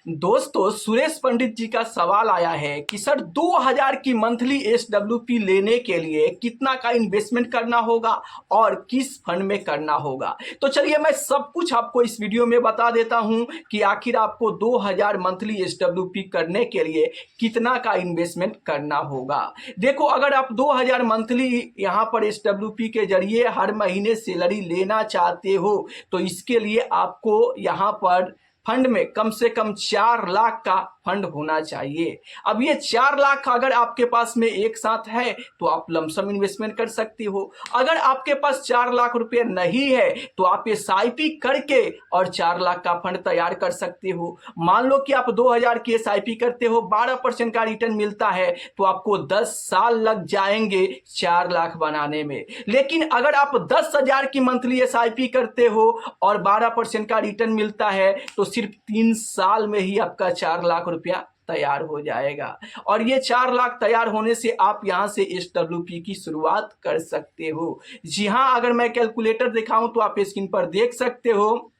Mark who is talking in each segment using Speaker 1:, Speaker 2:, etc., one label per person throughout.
Speaker 1: दोस्तों, सुरेश पंडित जी का सवाल आया है कि सर 2000 की मंथली एसडब्ल्यूपी लेने के लिए कितना का इन्वेस्टमेंट करना होगा और किस फंड में करना होगा। तो चलिए मैं सब कुछ आपको इस वीडियो में बता देता हूं कि आखिर आपको 2000 मंथली एसडब्ल्यूपी करने के लिए कितना का इन्वेस्टमेंट करना होगा। देखो, अगर आप 2000 मंथली यहां पर एसडब्ल्यूपी के जरिए हर महीने सैलरी लेना चाहते हो तो इसके लिए आपको यहां पर फंड में कम से कम 4 लाख का फंड होना चाहिए। अब ये 4 लाख अगर आपके पास में एक साथ है तो आप लमसम इन्वेस्टमेंट कर सकते हो। अगर आपके पास 4 लाख रुपए नहीं है तो आप एसआईपी करके और 4 लाख का फंड तैयार कर सकते हो। मान लो कि आप 2000 की एसआईपी करते हो, 12% का रिटर्न मिलता है तो आपको 10 साल लग जाएंगे 4 लाख बनाने में। लेकिन अगर आप 10,000 की मंथली एसआईपी करते हो और 12% का रिटर्न मिलता है तो सिर्फ 3 साल में ही आपका 4 लाख रुपया तैयार हो जाएगा। और ये 4 लाख तैयार होने से आप यहां से एसडब्ल्यूपी की शुरुआत कर सकते हो। जी हां, अगर मैं कैलकुलेटर दिखाऊं तो आप स्क्रीन पर देख सकते हो।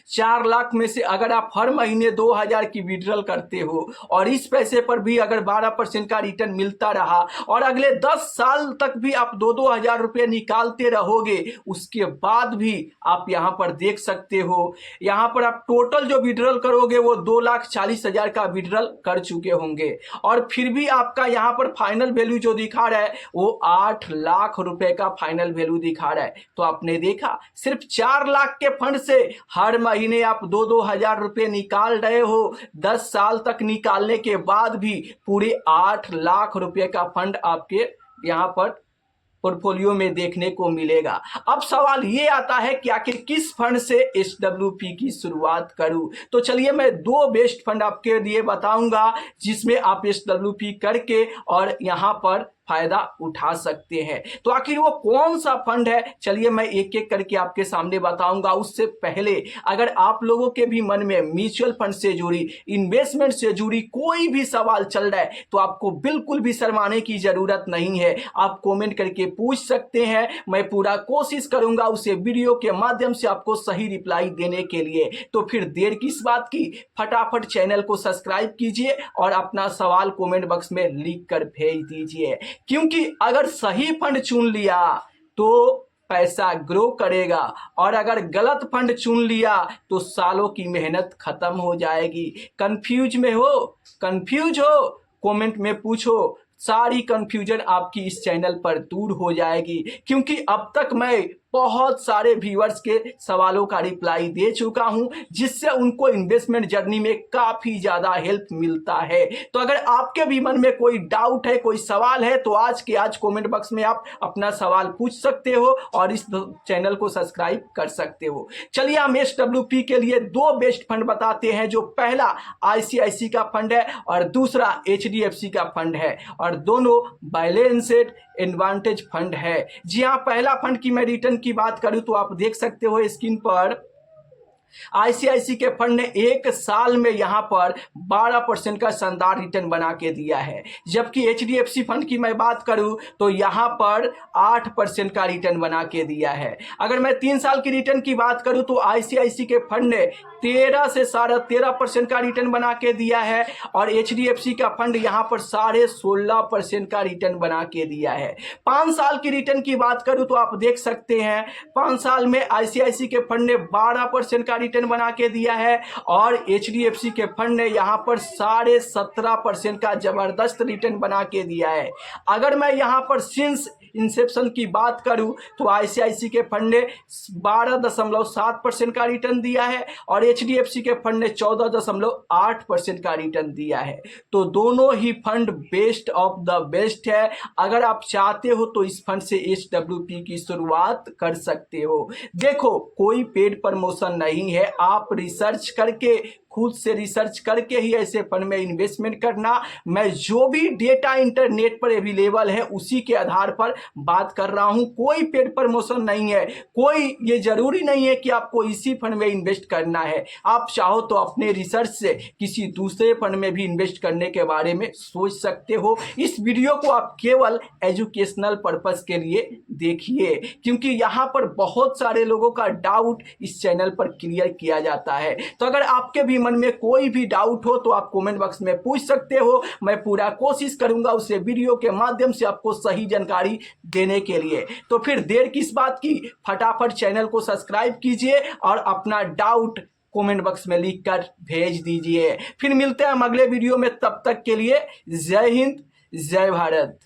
Speaker 1: 4 लाख में से अगर आप हर महीने 2000 की विड्रॉल करते हो और इस पैसे पर भी अगर 12% का रिटर्न मिलता रहा और अगले 10 साल तक भी आप 2-2 हजार रुपये निकालते रहोगे, उसके बाद भी आप यहां पर देख सकते हो, यहां पर आप टोटल जो विड्रॉल करोगे वो 2,40,000 का विड्रॉल कर चुके होंगे और फिर भी आपका यहां पर फाइनल वैल्यू जो दिखा रहा है वो 8 लाख रुपए का फाइनल वैल्यू दिखा रहा है। तो आपने देखा, सिर्फ 4 लाख के फंड से हर महीने आप 2-2 हजार रुपए निकाल रहे हो। 10 साल तक निकालने के बाद भी पूरे 8 लाख रुपए का फंड आपके यहां पर पोर्टफोलियो में देखने को मिलेगा। अब सवाल ये आता है कि आखिर किस फंड से एसडब्ल्यूपी की शुरुआत करूं। तो चलिए मैं 2 बेस्ट फंड आपके लिए बताऊंगा जिसमें आप एसडब्ल्यूपी करके और यहां पर फायदा उठा सकते हैं। तो आखिर वो कौन सा फंड है, चलिए मैं एक एक करके आपके सामने बताऊंगा। उससे पहले अगर आप लोगों के भी मन में म्यूचुअल फंड से जुड़ी, इन्वेस्टमेंट से जुड़ी कोई भी सवाल चल रहा है तो आपको बिल्कुल भी शर्माने की जरूरत नहीं है। आप कमेंट करके पूछ सकते हैं, मैं पूरा कोशिश करूंगा उसे वीडियो के माध्यम से आपको सही रिप्लाई देने के लिए। तो फिर देर किस बात की, फटाफट चैनल को सब्सक्राइब कीजिए और अपना सवाल कमेंट बॉक्स में लिख कर भेज दीजिए, क्योंकि अगर सही फंड चुन लिया तो पैसा ग्रो करेगा और अगर गलत फंड चुन लिया तो सालों की मेहनत खत्म हो जाएगी। कंफ्यूज हो कमेंट में पूछो, सारी कंफ्यूजन आपकी इस चैनल पर दूर हो जाएगी। क्योंकि अब तक मैं बहुत सारे व्यूअर्स के सवालों का रिप्लाई दे चुका हूं जिससे उनको इन्वेस्टमेंट जर्नी में काफी ज्यादा हेल्प मिलता है। तो अगर आपके भी मन में कोई डाउट है, कोई सवाल है तो आज के आज कमेंट बॉक्स में आप अपना सवाल पूछ सकते हो और इस चैनल को सब्सक्राइब कर सकते हो। चलिए हम एसडब्ल्यूपी के लिए 2 बेस्ट फंड बताते हैं, जो पहला आईसीआईसी का फंड है और दूसरा एचडीएफसी का फंड है और दोनों बैलेंस्ड एडवांटेज फंड है। जी हाँ, पहला फंड की मैं रिटर्न की बात करूं तो आप देख सकते हो स्क्रीन पर आईसीआईसी के फंड ने 1 साल में यहां पर 12% का शानदार रिटर्न बना के दिया है, जबकि एचडीएफसी फंड की मैं बात करूं तो यहां पर 8% का रिटर्न बना के दिया है। अगर मैं 3 साल की रिटर्न की बात करूं तो आईसीआईसी के फंड ने 13 से 13.5% का रिटर्न बना के दिया है और एचडीएफसी का फंड यहां पर 16.5% का रिटर्न बना के दिया है। 5 साल की रिटर्न की बात करूं तो आप देख सकते हैं 5 साल में आईसीआईसी के फंड ने 12% का रिटर्न बना के दिया है और एचडीएफसी के फंड ने यहां पर 17.5% का जबरदस्त रिटर्न बना के दिया है। अगर मैं यहां पर सिंस इंसेप्शन की बात करूं तो आईसीआईसी के फंड ने 12.7% का रिटर्न दिया है और एचडीएफसी के फंड ने 14.8% का रिटर्न दिया है। तो दोनों ही fund best of the best है। अगर आप चाहते हो तो इस फंड से एसडब्ल्यूपी की शुरुआत कर सकते हो। देखो, कोई पेड प्रमोशन नहीं है, आप रिसर्च करके, खुद से रिसर्च करके ही ऐसे फंड में इन्वेस्टमेंट करना। मैं जो भी डेटा इंटरनेट पर अवेलेबल है उसी के आधार पर बात कर रहा हूं, कोई पेड प्रमोशन नहीं है। कोई ये जरूरी नहीं है कि आपको इसी फंड में इन्वेस्ट करना है। आप चाहो तो अपने रिसर्च से किसी दूसरे फंड में भी इन्वेस्ट करने के बारे में सोच सकते हो। इस वीडियो को आप केवल एजुकेशनल पर्पस के लिए देखिए, क्योंकि यहां पर बहुत सारे लोगों का डाउट इस चैनल पर क्लियर किया जाता है। तो अगर आपके भी मन में कोई भी डाउट हो तो आप कमेंट बॉक्स में पूछ सकते हो। मैं पूरा कोशिश करूंगा उसे वीडियो के माध्यम से आपको सही जानकारी देने के लिए। तो फिर देर किस बात की, फटाफट चैनल को सब्सक्राइब कीजिए और अपना डाउट कमेंट बॉक्स में लिखकर भेज दीजिए। फिर मिलते हैं हम अगले वीडियो में, तब तक के लिए जय हिंद, जय भारत।